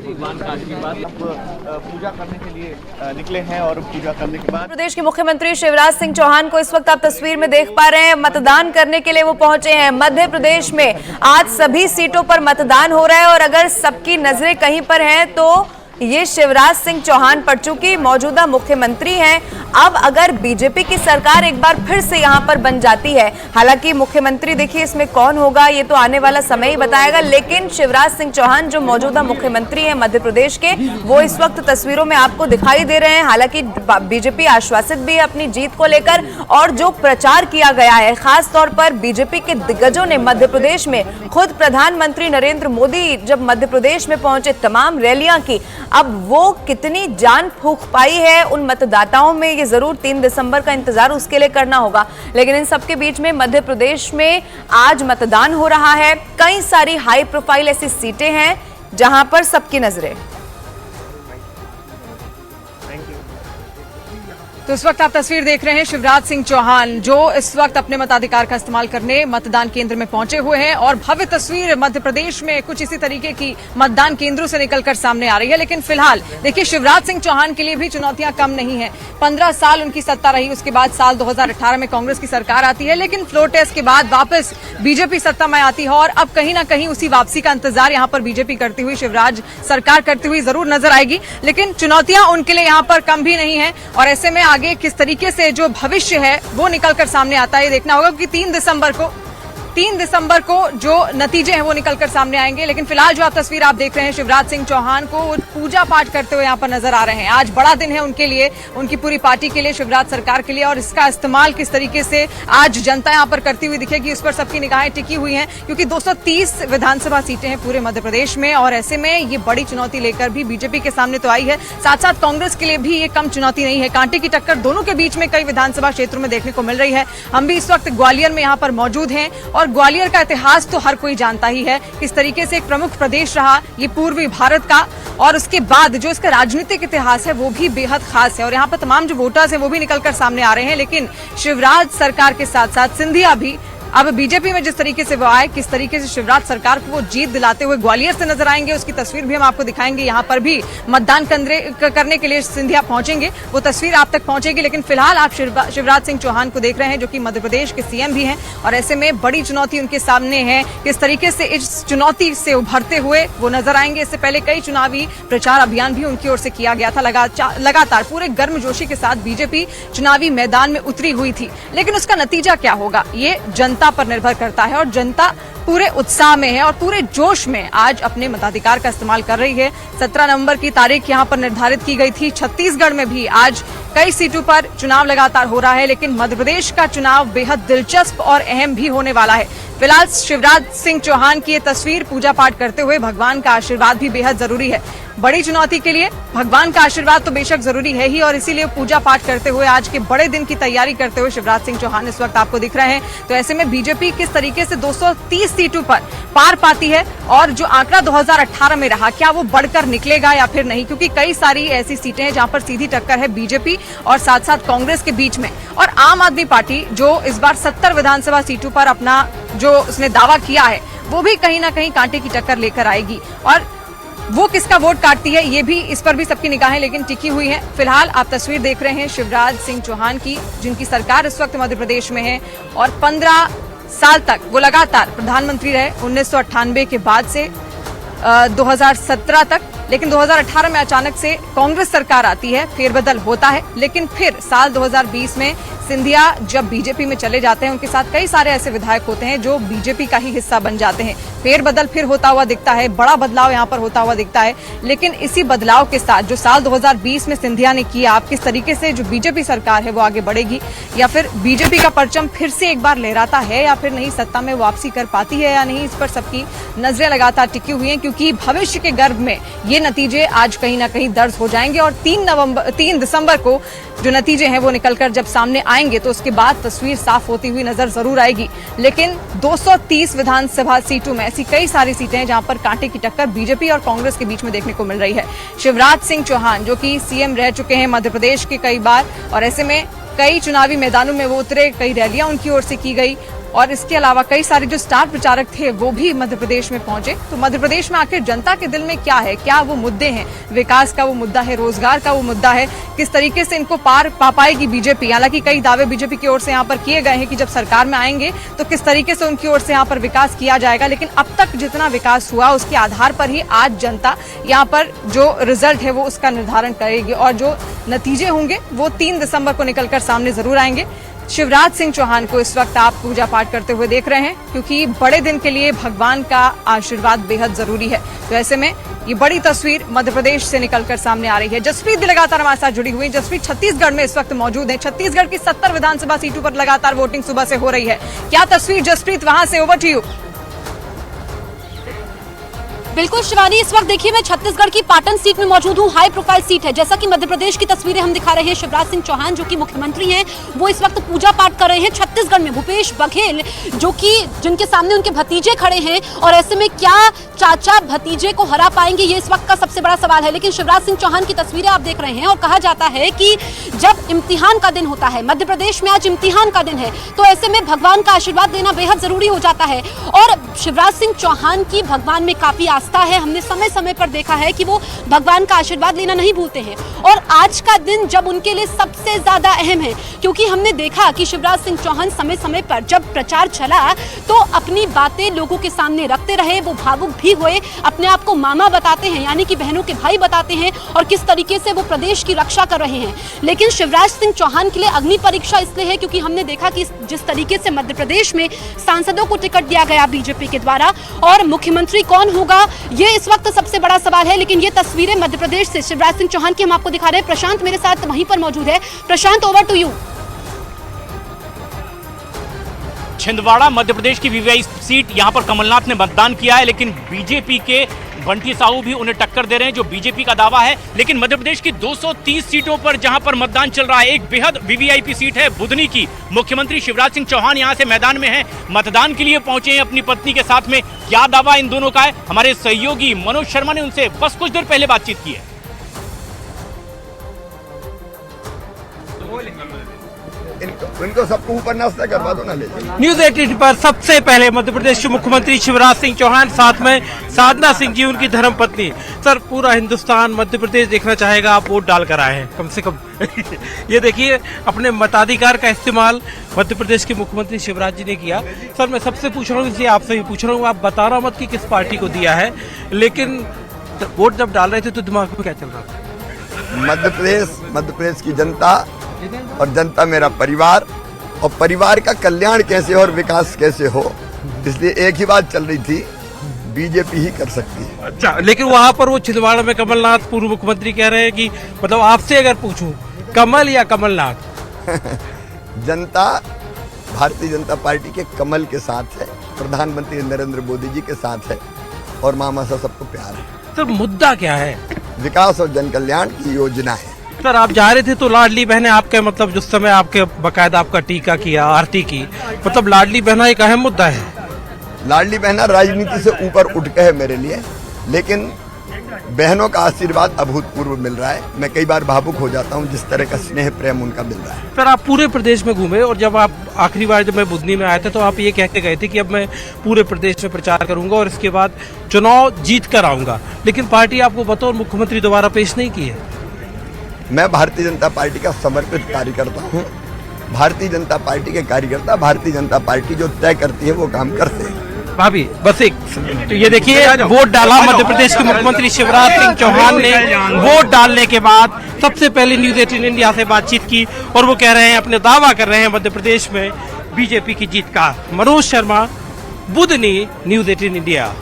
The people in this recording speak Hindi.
भगवान का आशीर्वाद पूजा करने के लिए निकले हैं और पूजा करने के बाद प्रदेश के मुख्यमंत्री शिवराज सिंह चौहान को इस वक्त आप तस्वीर में देख पा रहे हैं, मतदान करने के लिए वो पहुंचे हैं। मध्य प्रदेश में आज सभी सीटों पर मतदान हो रहा है और अगर सबकी नजरें कहीं पर हैं तो ये शिवराज सिंह चौहान पर, चूंकि मौजूदा मुख्यमंत्री हैं। अब अगर बीजेपी की सरकार एक बार फिर से यहां पर बन जाती है, हालांकि मुख्यमंत्री देखिए इसमें कौन होगा ये तो आने वाला समय ही बताएगा, लेकिन शिवराज सिंह चौहान जो मौजूदा मुख्यमंत्री हैं मध्य प्रदेश के, वो इस वक्त तस्वीरों में आपको दिखाई दे रहे हैं। हालांकि बीजेपी आश्वासित भी है अपनी जीत को लेकर और जो प्रचार किया गया है, खास तौर पर बीजेपी के दिग्गजों ने मध्य प्रदेश में, खुद प्रधानमंत्री नरेंद्र मोदी जब मध्य प्रदेश में पहुंचे, तमाम रैलियां की। अब वो कितनी जान फूंक पाई है उन मतदाताओं में, ये जरूर 3 दिसंबर का इंतजार उसके लिए करना होगा। लेकिन इन सबके बीच में मध्य प्रदेश में आज मतदान हो रहा है। कई सारी हाई प्रोफाइल ऐसी सीटें हैं जहां पर सबकी नजरें। तो इस वक्त आप तस्वीर देख रहे हैं शिवराज सिंह चौहान जो इस वक्त अपने मताधिकार का इस्तेमाल करने मतदान केंद्र में पहुंचे हुए हैं और भव्य तस्वीर मध्य प्रदेश में कुछ इसी तरीके की मतदान केंद्रों से निकलकर सामने आ रही है। लेकिन फिलहाल देखिए, शिवराज सिंह चौहान के लिए भी चुनौतियां कम नहीं है। 15 साल उनकी सत्ता रही, उसके बाद साल 2018 में कांग्रेस की सरकार आती है, लेकिन फ्लोर टेस्ट के बाद वापस बीजेपी सत्ता में आती है और अब कहीं ना कहीं उसी वापसी का इंतजार यहाँ पर बीजेपी करती हुई, शिवराज सरकार करती हुई जरूर नजर आएगी। लेकिन चुनौतियां उनके लिए यहाँ पर कम भी नहीं है और ऐसे में आगे किस तरीके से जो भविष्य है वो निकलकर सामने आता है, ये देखना होगा कि 3 दिसंबर को जो नतीजे हैं वो निकलकर सामने आएंगे। लेकिन फिलहाल जो आप तस्वीर आप देख रहे हैं, शिवराज सिंह चौहान को पूजा पाठ करते हुए यहाँ पर नजर आ रहे हैं। आज बड़ा दिन है उनके लिए, उनकी पूरी पार्टी के लिए, शिवराज सरकार के लिए, और इसका इस्तेमाल किस तरीके से आज जनता यहाँ पर करती हुई दिखेगी, उस पर सबकी निगाहें टिकी हुई हैं। क्योंकि 230 विधानसभा सीटें हैं पूरे मध्य प्रदेश में और ऐसे में ये बड़ी चुनौती लेकर भी बीजेपी के सामने तो आई है, साथ साथ कांग्रेस के लिए भी ये कम चुनौती नहीं है। कांटे की टक्कर दोनों के बीच में कई विधानसभा क्षेत्रों में देखने को मिल रही है। हम भी इस वक्त ग्वालियर में यहाँ पर मौजूद हैं और ग्वालियर का इतिहास तो हर कोई जानता ही है, किस तरीके से एक प्रमुख प्रदेश रहा ये पूर्वी भारत का, और उसके बाद जो इसका राजनीतिक इतिहास है वो भी बेहद खास है। और यहाँ पर तमाम जो वोटर्स हैं वो भी निकलकर सामने आ रहे हैं। लेकिन शिवराज सरकार के साथ साथ सिंधिया भी अब बीजेपी में जिस तरीके से वो आए, किस तरीके से शिवराज सरकार को वो जीत दिलाते हुए ग्वालियर से नजर आएंगे, उसकी तस्वीर भी हम आपको दिखाएंगे। यहाँ पर भी मतदान करने के लिए सिंधिया पहुंचेंगे, वो तस्वीर आप तक पहुंचेगी। लेकिन फिलहाल आप शिवराज सिंह चौहान को देख रहे हैं जो कि मध्य प्रदेश के सीएम भी हैं और ऐसे में बड़ी चुनौती उनके सामने है। किस तरीके से इस चुनौती से उभरते हुए वो नजर आएंगे। इससे पहले कई चुनावी प्रचार अभियान भी उनकी ओर से किया गया था। लगातार पूरे गर्मजोशी के साथ बीजेपी चुनावी मैदान में उतरी हुई थी, लेकिन उसका नतीजा क्या होगा ये जनता पर निर्भर करता है और जनता पूरे उत्साह में है और पूरे जोश में आज अपने मताधिकार का इस्तेमाल कर रही है। 17 नवंबर की तारीख यहां पर निर्धारित की गई थी। छत्तीसगढ़ में भी आज कई सीटों पर चुनाव लगातार हो रहा है, लेकिन मध्य प्रदेश का चुनाव बेहद दिलचस्प और अहम भी होने वाला है। फिलहाल शिवराज सिंह चौहान की ये तस्वीर पूजा पाठ करते हुए, भगवान का आशीर्वाद भी बेहद जरूरी है। बड़ी चुनौती के लिए भगवान का आशीर्वाद तो बेशक जरूरी है ही और इसीलिए पूजा पाठ करते हुए आज के बड़े दिन की तैयारी करते हुए शिवराज सिंह चौहान इस वक्त आपको दिख रहे हैं। तो ऐसे में बीजेपी किस तरीके से 230 सीटों पर पार पाती है और जो आंकड़ा 2018 में रहा, क्या वो बढ़कर निकलेगा या फिर नहीं, क्योंकि कई सारी ऐसी सीटें हैं जहां पर सीधी टक्कर है बीजेपी और साथ साथ कांग्रेस के बीच में। और आम आदमी पार्टी जो इस बार 70 विधानसभा सीटों पर अपना जो उसने दावा किया है वो भी कहीं ना कहीं कांटे की टक्कर लेकर आएगी और वो किसका वोट काटती है ये भी, इस पर भी सबकी निगाहें लेकिन टिकी हुई हैं। फिलहाल आप तस्वीर देख रहे हैं शिवराज सिंह चौहान की, जिनकी सरकार इस वक्त मध्य प्रदेश में है और 15 साल तक वो लगातार प्रधानमंत्री रहे, 1998 के बाद से 2017 तक। लेकिन 2018 में अचानक से कांग्रेस सरकार आती है, फेरबदल होता है, लेकिन फिर साल 2020 में सिंधिया जब बीजेपी में चले जाते हैं, उनके साथ कई सारे ऐसे विधायक होते हैं जो बीजेपी का ही हिस्सा बन जाते हैं। फेरबदल फिर होता हुआ दिखता है, बड़ा बदलाव यहाँ पर होता हुआ दिखता है। लेकिन इसी बदलाव के साथ जो साल 2020 में सिंधिया ने किया, आप किस तरीके से जो बीजेपी सरकार है वो आगे बढ़ेगी या फिर बीजेपी का परचम फिर से एक बार लहराता है या फिर नहीं, सत्ता में वापसी कर पाती है या नहीं, इस पर सबकी नजरें लगातार टिकी हुई हैं। क्योंकि भविष्य के गर्भ में ये नतीजे आज कहीं ना कहीं दर्ज हो जाएंगे और 3 दिसंबर को जो नतीजे हैं वो निकलकर जब सामने आएंगे तो उसके बाद तस्वीर साफ होती हुई नजर जरूर आएगी। लेकिन 230 विधानसभा सीटों में ऐसी कई सारी सीटें हैं जहां पर कांटे की टक्कर बीजेपी और कांग्रेस के बीच में देखने को मिल रही है। शिवराज सिंह चौहान जो कि सीएम रह चुके हैं मध्य प्रदेश के कई बार और ऐसे में कई चुनावी मैदानों में वो उतरे, कई रैलियां उनकी ओर से की गई और इसके अलावा कई सारे जो स्टार प्रचारक थे वो भी मध्य प्रदेश में पहुंचे। तो मध्य प्रदेश में आखिर जनता के दिल में क्या है, क्या वो मुद्दे हैं? विकास का वो मुद्दा है, रोजगार का वो मुद्दा है, किस तरीके से इनको पार पा पाएगी बीजेपी? हालांकि कई दावे बीजेपी की ओर से यहाँ पर किए गए हैं कि जब सरकार में आएंगे तो किस तरीके से उनकी ओर से यहाँ पर विकास किया जाएगा, लेकिन अब तक जितना विकास हुआ उसके आधार पर ही आज जनता यहाँ पर जो रिजल्ट है वो उसका निर्धारण करेगी और जो नतीजे होंगे वो 3 दिसंबर को निकलकर सामने जरूर आएंगे। शिवराज सिंह चौहान को इस वक्त आप पूजा पाठ करते हुए देख रहे हैं, क्योंकि बड़े दिन के लिए भगवान का आशीर्वाद बेहद जरूरी है। तो ऐसे में ये बड़ी तस्वीर मध्य प्रदेश से निकलकर सामने आ रही है। जसप्रीत भी लगातार हमारे साथ जुड़ी हुई। जसप्रीत छत्तीसगढ़ में इस वक्त मौजूद है। छत्तीसगढ़ की 70 विधानसभा सीटों पर लगातार वोटिंग सुबह से हो रही है। क्या तस्वीर जसप्रीत वहां से? Over to you. बिल्कुल शिवानी, इस वक्त देखिए मैं छत्तीसगढ़ की पाटन सीट में मौजूद हूँ। हाई प्रोफाइल सीट है। जैसा कि मध्य प्रदेश की तस्वीरें हम दिखा रहे हैं, शिवराज सिंह चौहान जो कि मुख्यमंत्री हैं वो इस वक्त पूजा पाठ कर रहे हैं छत्तीसगढ़ में। भूपेश बघेल जो कि जिनके सामने उनके भतीजे खड़े हैं, और ऐसे में क्या चाचा भतीजे को हरा पाएंगे, ये इस वक्त का सबसे बड़ा सवाल है। लेकिन शिवराज सिंह चौहान की तस्वीरें आप देख रहे हैं और कहा जाता है कि जब इम्तिहान का दिन होता है, मध्य प्रदेश में आज इम्तिहान का दिन है, तो ऐसे में भगवान का आशीर्वाद देना बेहद जरूरी हो जाता है। और शिवराज सिंह चौहान की भगवान में काफी आस्था है। हमने समय समय पर देखा है कि वो भगवान का आशीर्वाद लेना नहीं भूलते हैं, और आज का दिन जब उनके लिए सबसे ज्यादा अहम है, क्योंकि हमने देखा कि शिवराज सिंह चौहान समय समय पर जब प्रचार चला तो अपनी बातें लोगों के सामने रखते रहे। वो भावुक भी हुए, अपने आप को मामा बताते हैं, यानी कि बहनों के भाई बताते हैं, और किस तरीके से वो प्रदेश की रक्षा कर रहे हैं। लेकिन शिवराज सिंह चौहान के लिए अग्नि परीक्षा इसलिए है क्योंकि हमने देखा कि जिस तरीके से मध्य प्रदेश में सांसदों को टिकट दिया गया बीजेपी के द्वारा, और मुख्यमंत्री कौन होगा ये इस वक्त सबसे बड़ा सवाल है। लेकिन ये तस्वीरें मध्य प्रदेश से शिवराज सिंह चौहान की हम आपको दिखा रहे हैं। प्रशांत मेरे साथ वहीं पर मौजूद है। प्रशांत, over to you. Chhindwara Madhya Pradesh की वीवीआई सीट, यहां पर कमलनाथ ने मतदान किया है, लेकिन बीजेपी के बंटी साहू भी उन्हें टक्कर दे रहे हैं, जो बीजेपी का दावा है। लेकिन मध्य प्रदेश की 230 सीटों पर जहां पर मतदान चल रहा है, एक बेहद वीवीआईपी सीट है बुधनी की। मुख्यमंत्री शिवराज सिंह चौहान यहां से मैदान में हैं, मतदान के लिए पहुंचे हैं अपनी पत्नी के साथ में। क्या दावा इन दोनों का है? हमारे सहयोगी मनोज शर्मा ने उनसे बस कुछ देर पहले बातचीत की है। इनको सबको ऊपर नाश्ता करवा दो ना। ले न्यूज 18 पर सबसे पहले मध्य प्रदेश के मुख्यमंत्री शिवराज सिंह चौहान, साथ में साधना सिंह जी उनकी धर्मपत्नी। सर, पूरा हिंदुस्तान मध्य प्रदेश देखना चाहेगा, आप वोट डाल कर आए हैं कम से कम। ये देखिए, अपने मताधिकार का इस्तेमाल मध्य प्रदेश के मुख्यमंत्री शिवराज जी ने किया। सर, मैं सबसे पूछ रहा हूँ, इसलिए आपसे भी पूछ रहा हूँ, आप बताना मत कि किस पार्टी को दिया है, लेकिन वोट जब डाल रहे थे तो दिमाग में क्या चल रहा था? मध्य प्रदेश की जनता, और जनता मेरा परिवार, और परिवार का कल्याण कैसे और विकास कैसे हो, इसलिए एक ही बात चल रही थी, बीजेपी ही कर सकती है। अच्छा, लेकिन वहां पर वो छिंदवाड़ा में कमलनाथ पूर्व मुख्यमंत्री कह रहे हैं कि मतलब आपसे अगर पूछूं, कमल या कमलनाथ? जनता भारतीय जनता पार्टी के कमल के साथ है, प्रधानमंत्री नरेंद्र मोदी जी के साथ है, और मामा सा सबको प्यार है। सर, मुद्दा क्या है? विकास और जन कल्याण की योजना है। सर, आप जा रहे थे तो लाडली बहनें आपके, मतलब जिस समय आपके बकायदा आपका टीका किया, आरती की, मतलब लाडली बहना एक अहम मुद्दा है। लाडली बहना राजनीति से ऊपर उठ के है मेरे लिए, लेकिन बहनों का आशीर्वाद अभूतपूर्व मिल रहा है। मैं कई बार भावुक हो जाता हूं, जिस तरह का स्नेह प्रेम उनका मिल रहा है। सर, आप पूरे प्रदेश में घूमे, और जब आप आखिरी बार जब मैं बुधनी में आया था तो आप ये कह के गए थे कि अब मैं पूरे प्रदेश में प्रचार करूंगा और इसके बाद चुनाव जीत कर आऊंगा, लेकिन पार्टी आपको बतौर मुख्यमंत्री दोबारा पेश नहीं की है। मैं भारतीय जनता पार्टी का समर्पित कार्यकर्ता हूं। भारतीय जनता पार्टी के कार्यकर्ता भारतीय जनता पार्टी जो तय करती है वो काम करते हैं। भाभी, बस एक, तो ये देखिए, वोट डाला मध्य प्रदेश के मुख्यमंत्री शिवराज सिंह चौहान ने। वोट डालने के बाद सबसे पहले न्यूज 18 इंडिया से बातचीत की, और वो कह रहे हैं, अपने दावा कर रहे हैं मध्य प्रदेश में बीजेपी की जीत का। Manoj Sharma, Budhni, news 18 India.